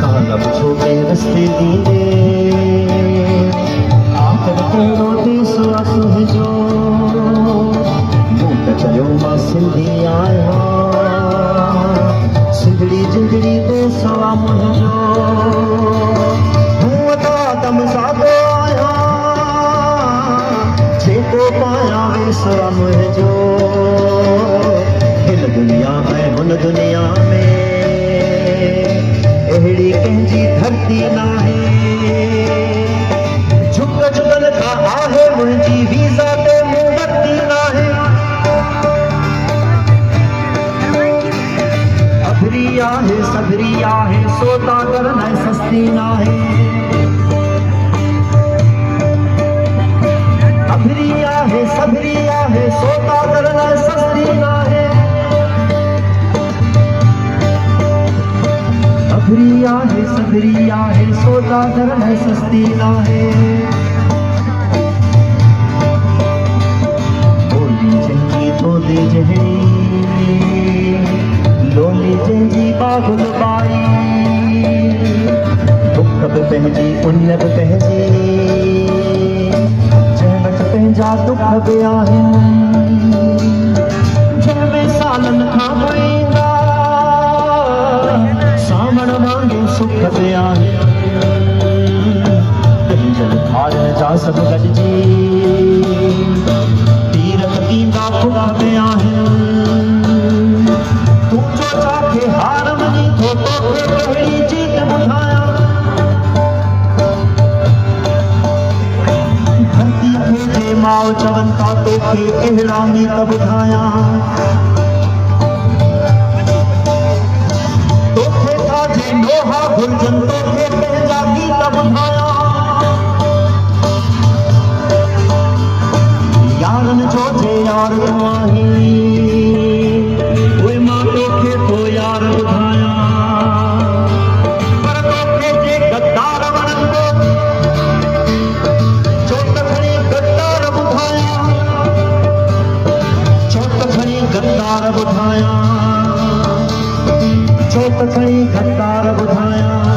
तालब छोटे रस्ते दीने आखिर कहिड़ो देसो असुहिजो मूं त चयो मां सिंधी आहियां सिंधड़ी जिंदड़ी देसो आ मुंहिंजो हूअं त आदम सादो आहियां जेको पायां वेसो आ मुंहिंजो हिन दुनिया ऐं हुन दुनिया में अहिड़ी कंहिंजी धरती नाहे झुक झुकन खां आहे मुंहिंजी वीज़ा ते मूं वरिती नाहे अभरी आहे सदरी आहे सौदागर न सस्ती नाहे अभरी आहे सदरी आहे सौदागर न सस्ती नाहे अभरी आहे सदरी आहे सौदागर न सस्ती नाहे बोली जंहिंजी तोदे जहिड़ी लोली जंहिंजी बागुल बाई दुख बि पंहिंजी पुण्य बि पंहिंजी जंहिं वटि पंहिंजा दुख बि आहिनि जंहिंमें सालनि खां पोईंदा सावण वांगुरु सुख बि आहिनि पंहिंजनि ॿारनि जा सभु गॾिजी तीरथ ॾींदा फुक बि आहिनि तूं जो चाखे हार मञी थो तोखे कहिड़ी जीत ॿुधायां धरतीअ खे जे माउ चवनि था तोखे अहिड़ा मीत ॿुधायां तोखे था जे लोहा घुरिजनि तोखे पंहिंजा गीत ॿुधायां यारनि जो जे यार तूं आहीं उहे मां तोखे थो यार ॿुधायां पर तोखे जे गद्दार वणंदो छो त खणी गद्दार ॿुधायां छो त खणी गद्दार ॿुधायां छो त खणी गद्दार ॿुधायां